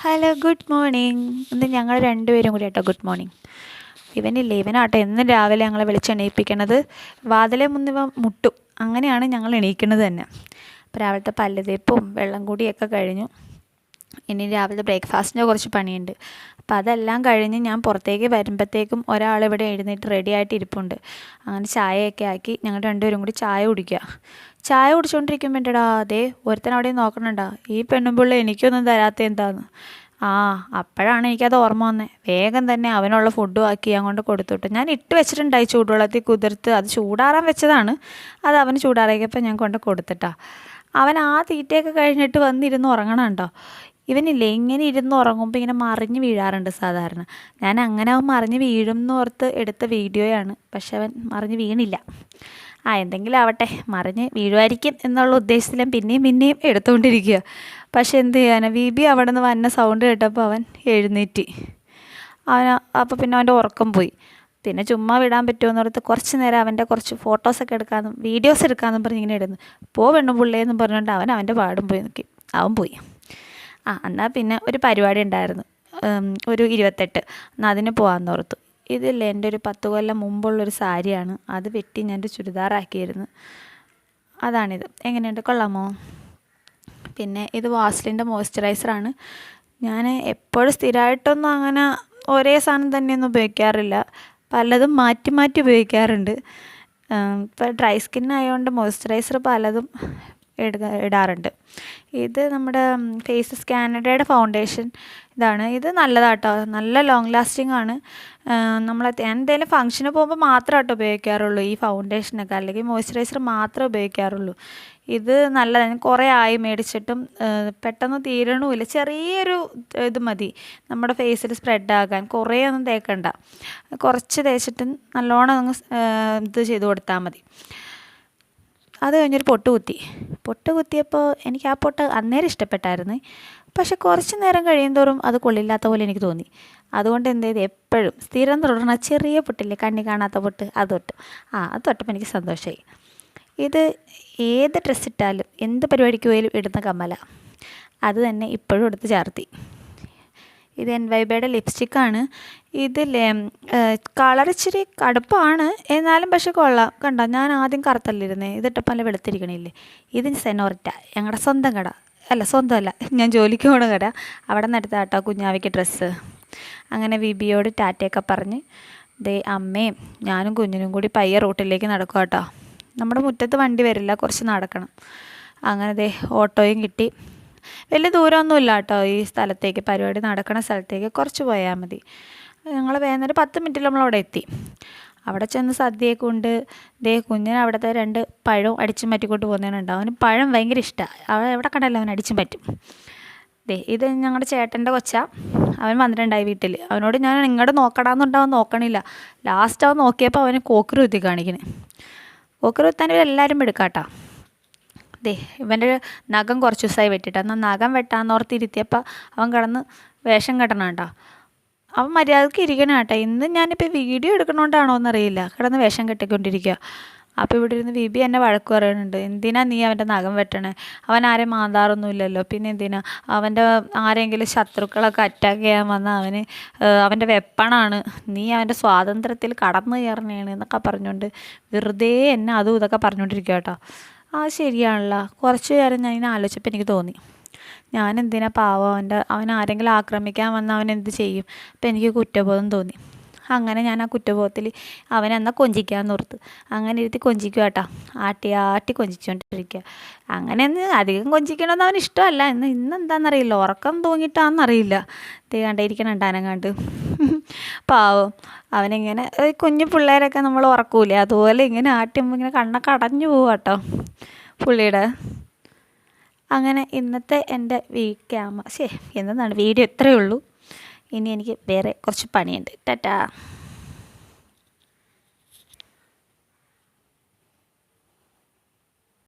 Hello, good morning. ഇന്ന് ഞങ്ങൾ രണ്ടുപേരും കൂടി കേട്ടോ ഗുഡ് മോർണിംഗ്. ഇവനാട്ടോ എന്നും രാവിലെ ഞങ്ങളെ വിളിച്ചെണീപ്പിക്കണത്. വാതിലെ മുന്നിവ മുട്ടും, അങ്ങനെയാണ് ഞങ്ങൾ എണീക്കുന്നത് തന്നെ. അപ്പോൾ രാവിലത്തെ പല്ല് തേപ്പും വെള്ളം കൂടിയൊക്കെ കഴിഞ്ഞു. ഇനി രാവിലത്തെ ബ്രേക്ക്ഫാസ്റ്റിൻ്റെ കുറച്ച് പണിയുണ്ട്. അപ്പോൾ അതെല്ലാം കഴിഞ്ഞ് ഞാൻ പുറത്തേക്ക് വരുമ്പോഴത്തേക്കും ഒരാളിവിടെ എഴുന്നേറ്റ് റെഡി ആയിട്ട് ഇരിപ്പുണ്ട്. അങ്ങനെ ചായയൊക്കെ ആക്കി ഞങ്ങൾ രണ്ടുപേരും കൂടി ചായ കുടിക്കുക. ചായ കുടിച്ചുകൊണ്ടിരിക്കുമ്പോഴേടാ അതേ ഒരുത്തൻ അവിടെ നോക്കണുണ്ടാ, ഈ പെണ്ണുമ്പിള്ള എനിക്കൊന്നും തരാത്ത എന്താന്ന്. അപ്പോഴാണ് എനിക്കത് ഓർമ്മ വന്നത്. വേഗം തന്നെ അവനുള്ള ഫുഡും ആക്കി ഞാൻ കൊണ്ട് കൊടുത്തുവിട്ടു. ഞാൻ ഇട്ട് വെച്ചിട്ടുണ്ടായി ചൂടുവെള്ളത്തിൽ കുതിർത്ത്, അത് ചൂടാറാൻ വെച്ചതാണ്. അത് അവന് ചൂടാറിയപ്പോൾ ഞാൻ കൊണ്ട് കൊടുത്തിട്ടാ. അവൻ ആ തീറ്റയൊക്കെ കഴിഞ്ഞിട്ട് വന്നിരുന്ന് ഉറങ്ങണം കേട്ടോ. ഇവനില്ലേ ഇങ്ങനെ ഇരുന്ന് ഉറങ്ങുമ്പോൾ ഇങ്ങനെ മറിഞ്ഞ് വീഴാറുണ്ട് സാധാരണ. ഞാൻ അങ്ങനെ അവൻ മറിഞ്ഞ് വീഴും എന്നോർത്ത് എടുത്ത വീഡിയോയാണ്. പക്ഷെ അവൻ മറിഞ്ഞ് വീണില്ല. എന്തെങ്കിലും ആവട്ടെ, മറിഞ്ഞ് വീഴുമായിരിക്കും എന്നുള്ള ഉദ്ദേശത്തിലും പിന്നെയും എടുത്തുകൊണ്ടിരിക്കുക. പക്ഷെ എന്ത് ചെയ്യാനാ, ബി അവിടെ നിന്ന് വന്ന സൗണ്ട് കേട്ടപ്പോൾ അവൻ എഴുന്നേറ്റ്. അപ്പോൾ പിന്നെ അവൻ്റെ ഉറക്കം പോയി. പിന്നെ ചുമ്മാ വിടാൻ പറ്റുമെന്ന് ഓർത്ത് കുറച്ച് നേരം അവൻ്റെ കുറച്ച് ഫോട്ടോസൊക്കെ എടുക്കാമെന്നും വീഡിയോസ് എടുക്കാമെന്നും പറഞ്ഞ് ഇങ്ങനെ ഇടുന്നു. പെണ്ണു പുള്ളിയെന്നും പറഞ്ഞുകൊണ്ട് അവൻ്റെ പാടും പോയി നോക്കി. അവൻ പോയി. എന്നാൽ പിന്നെ ഒരു പരിപാടി ഉണ്ടായിരുന്നു, ഒരു 28. എന്നാൽ അതിന് പോകാമെന്ന് ഓർത്തു. ഇതില്ലേ എൻ്റെ ഒരു 10 കൊല്ലം മുമ്പുള്ളൊരു സാരിയാണ്. അത് വെട്ടി ഞാൻ ഒരു ചുരിദാറാക്കിയിരുന്നു. അതാണിത്. എങ്ങനെയുണ്ട്, കൊള്ളാമോ? പിന്നെ ഇത് വാസ്ലിൻ്റെ മോയ്സ്ചറൈസറാണ്. ഞാൻ എപ്പോഴും സ്ഥിരമായിട്ടൊന്നും അങ്ങനെ ഒരേ സാധനം തന്നെയൊന്നും ഉപയോഗിക്കാറില്ല. പലതും മാറ്റി മാറ്റി ഉപയോഗിക്കാറുണ്ട്. ഇപ്പോൾ ഡ്രൈ സ്കിൻ ആയതുകൊണ്ട് മോയ്സ്ചറൈസർ പലതും ഇടാറുണ്ട്. ഇത് നമ്മുടെ ഫേസസ് കാനഡയുടെ ഫൗണ്ടേഷൻ ഇതാണ്. ഇത് നല്ലതാട്ടോ, നല്ല ലോങ് ലാസ്റ്റിംഗ് ആണ്. ഞാൻ എന്തെങ്കിലും ഫംഗ്ഷന് പോകുമ്പോൾ മാത്രമായിട്ട് ഉപയോഗിക്കാറുള്ളൂ ഈ ഫൗണ്ടേഷനൊക്കെ, അല്ലെങ്കിൽ മോയ്സ്ചറൈസർ മാത്രമേ ഉപയോഗിക്കാറുള്ളൂ. ഇത് നല്ലതാണ്. കുറേ ആയി മേടിച്ചിട്ടും പെട്ടെന്ന് തീരണമില്ല. ചെറിയൊരു ഇത് മതി നമ്മുടെ ഫേസിൽ സ്പ്രെഡാകാൻ. കുറേ ഒന്നും തേക്കണ്ട, കുറച്ച് തേച്ചിട്ട് നല്ലോണം അങ്ങ് ഇത് ചെയ്ത് കൊടുത്താൽ മതി. അത് കഴിഞ്ഞൊരു പൊട്ട് കുത്തിയപ്പോൾ എനിക്ക് ആ പൊട്ട് അന്നേരം ഇഷ്ടപ്പെട്ടായിരുന്നു. പക്ഷെ കുറച്ച് നേരം കഴിയുന്തോറും അത് കൊള്ളില്ലാത്ത പോലെ എനിക്ക് തോന്നി. അതുകൊണ്ട് എന്ത് ചെയ്ത് എപ്പോഴും സ്ഥിരം തുടർന്ന ചെറിയ പൊട്ടില്ലേ, കണ്ണി കാണാത്ത പൊട്ട്, അത് തൊട്ടപ്പോൾ എനിക്ക് സന്തോഷമായി. ഇത് ഏത് ഡ്രസ്സ് ഇട്ടാലും എന്ത് പരിപാടിക്ക് പോയാലും ഇടുന്ന കമ്മല. അത് തന്നെ ഇപ്പോഴും എടുത്ത് ചാർത്തി. ഇത് NYBയുടെ ലിപ്സ്റ്റിക്കാണ്. ഇതില്ലേ കളർ ഇച്ചിരി കടുപ്പാണ്, എന്നാലും പക്ഷെ കൊള്ളാം. കണ്ടോ, ഞാൻ ആദ്യം കറുത്തല്ലിരുന്നേ, ഇതിട്ടപ്പോൾ നല്ല വെളുത്തിരിക്കണില്ലേ. ഇത് സെനോറിറ്റ, ഞങ്ങളുടെ സ്വന്തം കട. സ്വന്തമല്ല, ഞാൻ ജോലിക്ക് പോണ കട. അവിടെ നിന്ന് എടുത്ത കേട്ടോ കുഞ്ഞാവിക്ക് ഡ്രസ്സ്. അങ്ങനെ വിബിയോട് ടാറ്റയൊക്കെ പറഞ്ഞ് അമ്മയും ഞാനും കുഞ്ഞിനും കൂടി പയ്യെ റൂട്ടിലേക്ക് നടക്കുക കേട്ടോ. നമ്മുടെ മുറ്റത്ത് വണ്ടി വരില്ല, കുറച്ച് നടക്കണം. അങ്ങനെ ഓട്ടോയും കിട്ടി. വലിയ ദൂരമൊന്നുമില്ല കേട്ടോ ഈ സ്ഥലത്തേക്ക്, പരിപാടി നടക്കുന്ന സ്ഥലത്തേക്ക് കുറച്ച് പോയാൽ മതി. ഞങ്ങൾ വേഗം ഒരു 10 മിനിറ്റിൽ നമ്മളവിടെ എത്തി. അവിടെ ചെന്ന് സദ്യയൊക്കെ ഉണ്ട്. കുഞ്ഞിന് അവിടുത്തെ 2 പഴവും അടിച്ചും പറ്റിക്കൊണ്ട് പോകുന്നതിനുണ്ട്. അവന് പഴം ഭയങ്കര ഇഷ്ടമാണ്. അവൻ എവിടെ കണ്ടല്ലോ അവൻ അടിച്ചും പറ്റും. ഇത് ഞങ്ങളുടെ ചേട്ടൻ്റെ കൊച്ചാ. അവൻ വന്നിട്ടുണ്ടായി വീട്ടിൽ. അവനോട് ഞാൻ ഇങ്ങോട്ട് നോക്കടാന്നുണ്ട്, അവൻ നോക്കണില്ല. ലാസ്റ്റ് അവൻ നോക്കിയപ്പോൾ അവന് കോക്കറ് കുത്തി കാണിക്കണേ. കോക്കറ് കുത്താൻ ഇവരെല്ലാവരും എടുക്കാട്ടോ. ഇവൻ്റെ നഖം കുറച്ച് ദിവസമായി വെട്ടിയിട്ട്, എന്നാൽ നഖം വെട്ടാന്നോർത്തിരുത്തിയപ്പോൾ അവൻ കിടന്ന് വേഷം കെട്ടണം കേട്ടോ. അവൻ മര്യാദക്ക് ഇരിക്കണം കേട്ടോ. ഇന്ന് ഞാനിപ്പോൾ വീഡിയോ എടുക്കണോണ്ടാണോ എന്നറിയില്ല, കിടന്ന് വേഷം കെട്ടിക്കൊണ്ടിരിക്കുക. അപ്പോൾ ഇവിടെ ഇരുന്ന് ബിബി എന്നെ വഴക്ക് പറയുന്നുണ്ട്, എന്തിനാ നീ അവൻ്റെ നഖം വെട്ടണേ, അവൻ ആരെയും മാന്താറൊന്നുമില്ലല്ലോ, പിന്നെ എന്തിനാ അവൻ്റെ ആരെങ്കിലും ശത്രുക്കളൊക്കെ അറ്റാക്ക് ചെയ്യാൻ വന്നാൽ അവൻ്റെ വെപ്പണാണ്, നീ അവൻ്റെ സ്വാതന്ത്ര്യത്തിൽ കടന്നു കയറണേണ് എന്നൊക്കെ പറഞ്ഞുകൊണ്ട് വെറുതെ എന്നെ അതും ഇതൊക്കെ പറഞ്ഞുകൊണ്ടിരിക്കുക കേട്ടോ. ശരിയാണല്ലോ. കുറച്ച് നേരം ഞാൻ ഇങ്ങനെ ആലോചിച്ചപ്പോൾ എനിക്ക് തോന്നി, ഞാൻ എന്തിനാ പാവം അവൻ ആരെങ്കിലും ആക്രമിക്കാൻ വന്നാൽ അവൻ എന്ത് ചെയ്യും. അപ്പോൾ എനിക്ക് കുറ്റബോധം തോന്നി. അങ്ങനെ ഞാൻ ആ കുറ്റബോധത്തിൽ അവനെന്നാൽ കൊഞ്ചിക്കാമെന്ന് ഓർത്ത് അങ്ങനെ ഇരുത്തി കൊഞ്ചിക്കുക കേട്ടോ. ആട്ടി കൊഞ്ചിച്ചുകൊണ്ടിരിക്കുക. അങ്ങനെയൊന്ന് അധികം കൊഞ്ചിക്കണമെന്ന് അവന് ഇഷ്ടമല്ല. ഇന്നെന്താണെന്നറിയില്ല, ഉറക്കം തൂങ്ങിയിട്ടാണെന്നറിയില്ല. കണ്ടിരിക്കണുണ്ട് അനങ്ങാണ്ട്. പാവം അവനിങ്ങനെ കുഞ്ഞു പിള്ളേരൊക്കെ നമ്മൾ ഉറക്കൂലേ, അതുപോലെ ഇങ്ങനെ ആട്ടിയുമ്പോൾ ഇങ്ങനെ കണ്ണൊക്കെ അടഞ്ഞു പോവുക കേട്ടോ പുള്ളിയുടെ. അങ്ങനെ ഇന്നത്തെ എൻ്റെ എന്താണ് വീഡിയോ ഇത്രയേ ഉള്ളൂ. ഇനി എനിക്ക് വേറെ കുറച്ച് പണിയുണ്ട്. ടാറ്റാ.